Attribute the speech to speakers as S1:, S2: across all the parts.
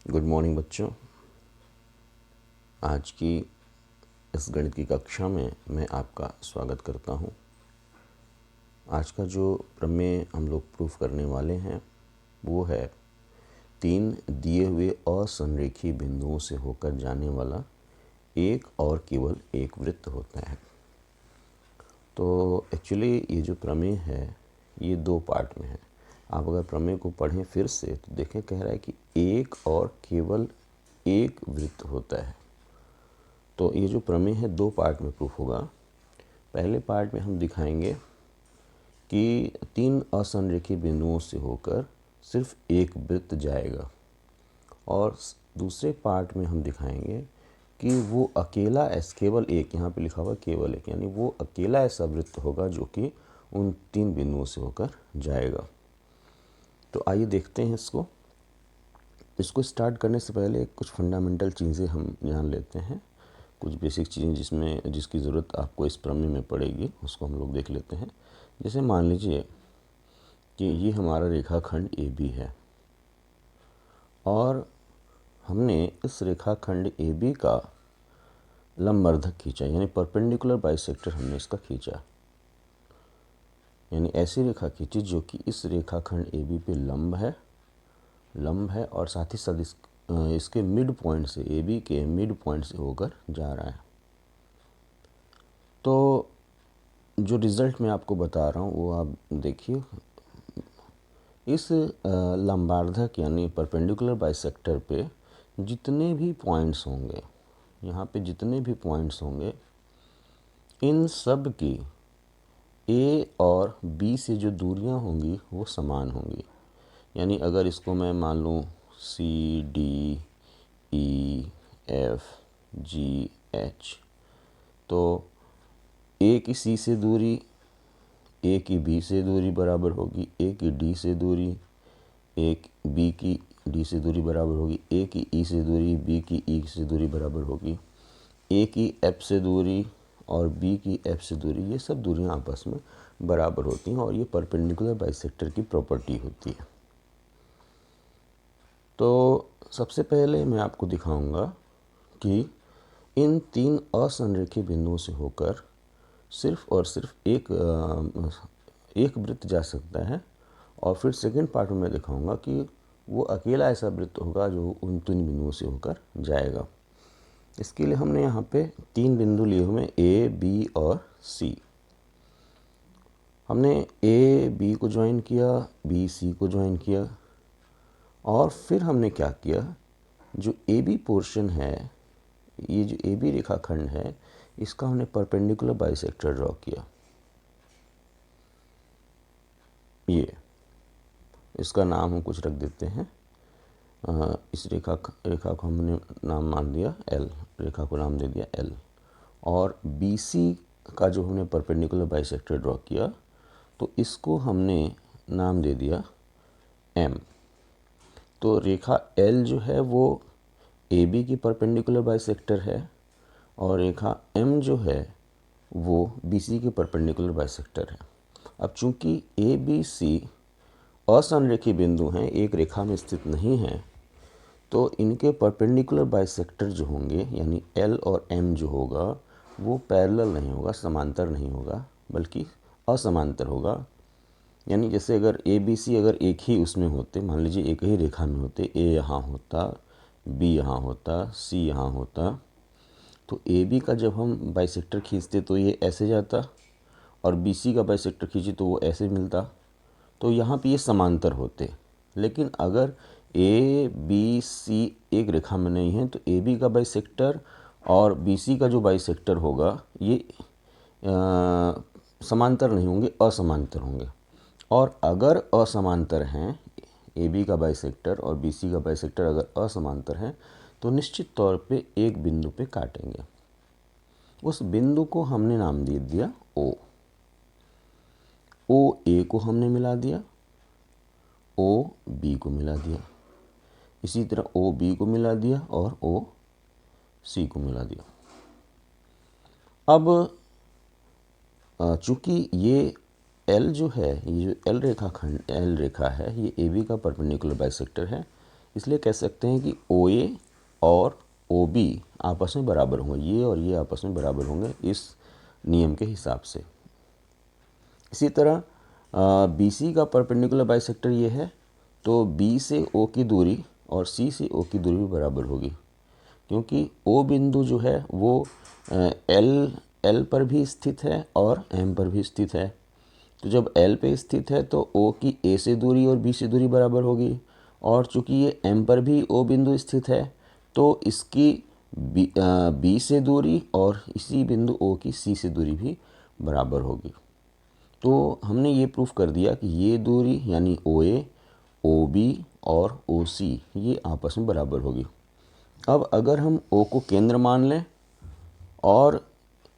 S1: Good morning बच्चों। आज की इस गणित की कक्षा में मैं आपका स्वागत करता हूं। आज का जो प्रमेय हम लोग प्रूफ करने वाले हैं वो है 3 दिए हुए असंरेखीय बिंदुओं से होकर जाने वाला एक और केवल एक वृत्त होता है। तो एक्चुअली ये जो प्रमेय है ये 2 पार्ट में है। आप अगर प्रमेय को पढ़ें फिर से तो देखें, कह रहा है कि एक और केवल एक वृत्त होता है। तो ये जो प्रमेय है 2 पार्ट में प्रूफ होगा। पहले पार्ट में हम दिखाएंगे कि 3 असंरेखीय बिंदुओं से होकर सिर्फ एक वृत्त जाएगा, और दूसरे पार्ट में हम दिखाएंगे कि वो अकेला केवल एक, यहाँ पे लिखा हुआ केवल एक, यानी वो अकेला ऐसा वृत्त होगा जो कि उन 3 बिंदुओं से होकर जाएगा। तो आइए देखते हैं इसको स्टार्ट करने से पहले कुछ फंडामेंटल चीज़ें हम जान लेते हैं। कुछ बेसिक चीज़ें जिसकी ज़रूरत आपको इस प्रमेय में पड़ेगी उसको हम लोग देख लेते हैं। जैसे मान लीजिए कि ये हमारा रेखाखंड ए बी है और हमने इस रेखाखंड ए बी का लंबवर्धक खींचा, यानी परपेंडिकुलर बाइसेक्टर हमने इसका खींचा, यानी ऐसी रेखा खींची जो कि इस रेखाखंड ए बी पे लंब है और साथ ही साथ इसके मिड पॉइंट से, ए बी के मिड पॉइंट से होकर जा रहा है। तो जो रिज़ल्ट मैं आपको बता रहा हूँ वो आप देखिए। इस लंबार्धक यानी परपेंडिकुलर बाइसेक्टर पे जितने भी पॉइंट्स होंगे, यहाँ पे जितने भी पॉइंट्स होंगे, इन सब की ए और बी से जो दूरियाँ होंगी वो समान होंगी। यानी अगर इसको मैं मान लूँ C D E F G H, तो ए की सी से दूरी ए की बी से दूरी बराबर होगी, ए की डी से दूरी, ए बी की डी से दूरी बराबर होगी, ए की ई से दूरी, बी की ई से दूरी बराबर होगी, ए की एफ से दूरी और बी की एफ से दूरी, ये सब दूरियां आपस में बराबर होती हैं और ये परपेंडिकुलर बाइसेक्टर की प्रॉपर्टी होती है। तो सबसे पहले मैं आपको दिखाऊंगा कि इन 3 असंरेखीय बिंदुओं से होकर सिर्फ और सिर्फ एक वृत्त जा सकता है, और फिर सेकंड पार्ट में मैं दिखाऊंगा कि वो अकेला ऐसा वृत्त होगा जो उन 3 बिंदुओं से होकर जाएगा। इसके लिए हमने यहाँ पे 3 बिंदु लिए हुए ए बी और सी। हमने ए बी को ज्वाइन किया, बी सी को ज्वाइन किया, और फिर हमने क्या किया, जो ए बी पोर्शन है, ये जो ए बी रेखाखंड है, इसका हमने परपेंडिकुलर बाइसेक्टर ड्रॉ किया। ये इसका नाम हम कुछ रख देते हैं। इस रेखा को हमने नाम मान दिया एल, रेखा को नाम दे दिया एल, और बी सी का जो हमने परपेंडिकुलर बाइसेक्टर ड्रॉ किया तो इसको हमने नाम दे दिया एम। तो रेखा एल जो है वो ए बी की परपेंडिकुलर बाइसेक्टर है, और रेखा एम जो है वो बी सी की परपेंडिकुलर बाइसेक्टर है। अब चूंकि ए बी सी असंरेखीय बिंदु हैं, एक रेखा में स्थित नहीं हैं, तो इनके परपेंडिकुलर बाइसेक्टर जो होंगे यानी एल और एम जो होगा वो पैरेलल नहीं होगा, समांतर नहीं होगा, बल्कि असमांतर होगा। यानी जैसे अगर ए बी सी अगर एक ही उसमें होते, मान लीजिए एक ही रेखा में होते, ए यहाँ होता, बी यहाँ होता, सी यहाँ होता, तो ए बी का जब हम बाइसेक्टर खींचते तो ये ऐसे जाता, और बी सी का बाइसेक्टर खींचे तो वो ऐसे मिलता, तो यहाँ पे ये समांतर होते। लेकिन अगर ए बी सी एक रेखा में नहीं है तो ए बी का बाइसेक्टर और बी सी का जो बाइसेक्टर होगा ये समांतर नहीं होंगे, असमांतर होंगे। और अगर असमांतर हैं, ए बी का बाइसेक्टर और बी सी का बाइसेक्टर अगर असमांतर हैं तो निश्चित तौर पे एक बिंदु पे काटेंगे। उस बिंदु को हमने नाम दे दिया ओ। ओ ए को हमने मिला दिया, ओ बी को मिला दिया, इसी तरह ओ बी को मिला दिया और ओ सी को मिला दिया। अब चूंकि ये एल जो है, ये जो एल रेखा है, ये ए बी का परपेंडिकुलर बाइसेक्टर है, इसलिए कह सकते हैं कि OA और OB आपस में बराबर होंगे, ये और ये आपस में बराबर होंगे इस नियम के हिसाब से। इसी तरह BC का परपेंडिकुलर बाइसेक्टर ये है, तो B से O की दूरी और C से O की दूरी भी बराबर होगी, क्योंकि O बिंदु जो है वो L पर भी स्थित है और M पर भी स्थित है। तो जब L पे स्थित है तो O की A से दूरी और B से दूरी बराबर होगी, और चूंकि ये M पर भी O बिंदु स्थित है तो इसकी B से दूरी और इसी बिंदु O की C से दूरी भी बराबर होगी। तो हमने ये प्रूफ कर दिया कि ये दूरी यानी OA, OB और OC ये आपस में बराबर होगी। अब अगर हम O को केंद्र मान लें और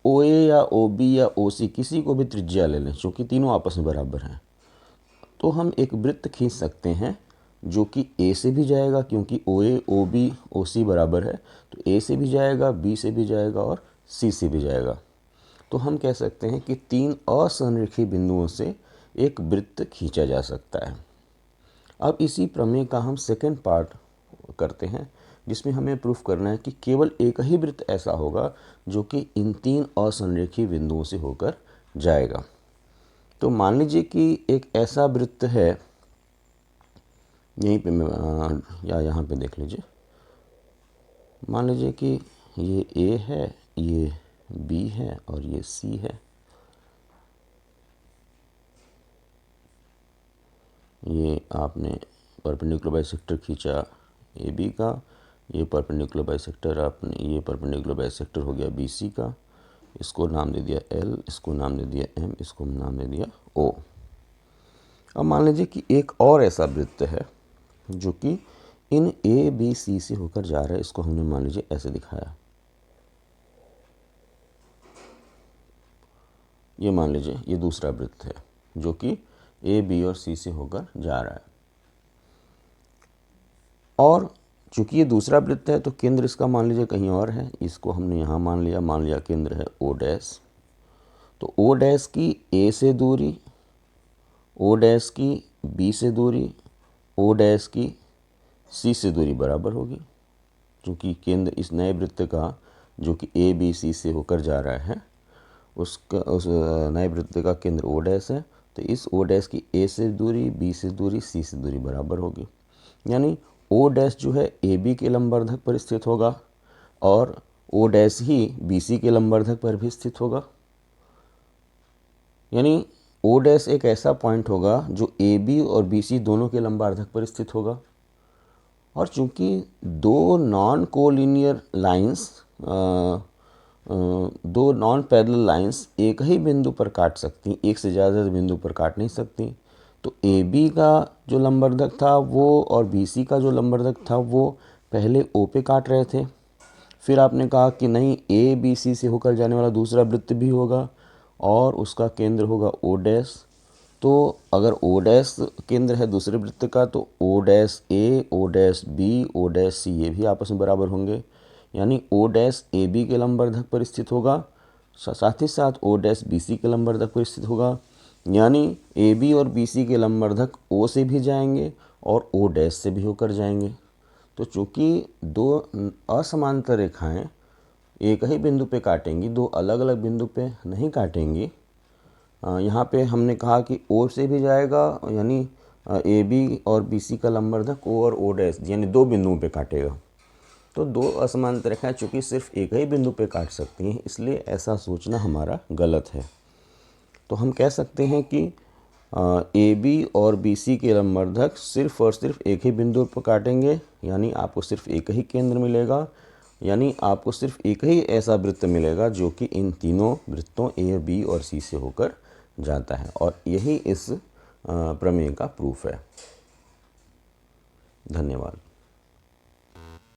S1: OA या OB या OC किसी को भी त्रिज्या ले लें, चूँकि तीनों आपस में बराबर हैं, तो हम एक वृत्त खींच सकते हैं जो कि A से भी जाएगा, क्योंकि OA, OB, OC बराबर है, तो A से भी जाएगा, B से भी जाएगा और C से भी जाएगा। तो हम कह सकते हैं कि 3 असंरेखीय बिंदुओं से एक वृत्त खींचा जा सकता है। अब इसी प्रमेय का हम सेकंड पार्ट करते हैं, जिसमें हमें प्रूफ करना है कि केवल एक ही वृत्त ऐसा होगा जो कि इन 3 असंरेखीय बिंदुओं से होकर जाएगा। तो मान लीजिए कि एक ऐसा वृत्त है, यहीं पे या यहाँ पे देख लीजिए, मान लीजिए कि ये A है, ये B है और ये C है। ये आपने परपेंडिकुलर बाइसेक्टर खींचा AB का, ये परपेंडिकुलर बाइसेक्टर आपने, ये परपेंडिकुलर बाइसेक्टर हो गया BC का, इसको नाम दे दिया L, इसको नाम दे दिया M, इसको नाम दे दिया O। अब मान लीजिए कि एक और ऐसा वृत्त है जो कि इन ABC से होकर जा रहा है, इसको हमने मान लीजिए ऐसे दिखाया। ये मान लीजिए ये दूसरा वृत्त है जो कि A, B और C से होकर जा रहा है, और चूंकि ये दूसरा वृत्त है तो केंद्र इसका मान लीजिए कहीं और है, इसको हमने यहाँ मान लिया केंद्र है O डैश। तो O डैश की A से दूरी, O डैश की B से दूरी, O डैश की C से दूरी बराबर होगी, क्योंकि केंद्र इस नए वृत्त का जो कि ABC से होकर जा रहा है उसका, उस नए वृत्त का केंद्र O डैश है, तो इस O डैश की A से दूरी, B से दूरी, C से दूरी बराबर होगी। यानी O डैश जो है AB के लंबवर्धक पर स्थित होगा और O डैश ही BC के लंबवर्धक पर भी स्थित होगा। यानी O डैश एक ऐसा पॉइंट होगा जो AB और BC दोनों के लंबवर्धक पर स्थित होगा। और चूंकि दो नॉन कोलिनियर लाइंस, दो नॉन पैरेलल लाइंस एक ही बिंदु पर काट सकती, एक से ज़्यादा बिंदु पर काट नहीं सकती, तो AB का जो लंबवर्धक था वो और BC का जो लंबवर्धक था वो पहले O पे काट रहे थे। फिर आपने कहा कि नहीं, ABC से होकर जाने वाला दूसरा वृत्त भी होगा और उसका केंद्र होगा O डैश। तो अगर O डैश केंद्र है दूसरे वृत्त का तो O dash A, O dash B, O dash C ये भी आपस में बराबर होंगे। यानी O डैश AB के लंबवर्धक पर स्थित होगा, साथ ही साथ O डैश BC के लंबवर्धक पर स्थित होगा। यानी AB और BC के लंबवर्धक O से भी जाएंगे और O डैश से भी होकर जाएंगे। तो चूँकि दो असमांतर रेखाएं एक ही बिंदु पे काटेंगी, दो अलग अलग बिंदु पे नहीं काटेंगी, यहाँ पे हमने कहा कि O से भी जाएगा, यानी AB और BC का लंबवर्धक O और O डैश यानी दो बिंदुओं पे काटेगा। तो दो असमांतर रेखाएं चूँकि सिर्फ एक ही बिंदु पे काट सकती हैं, इसलिए ऐसा सोचना हमारा गलत है। तो हम कह सकते हैं कि AB और BC के लंबवर्धक सिर्फ और सिर्फ एक ही बिंदु पर काटेंगे, यानी आपको सिर्फ एक ही केंद्र मिलेगा, यानी आपको सिर्फ एक ही ऐसा वृत्त मिलेगा जो कि इन तीनों वृत्तों A, B और C से होकर जाता है, और यही इस प्रमेय का प्रूफ है। धन्यवाद।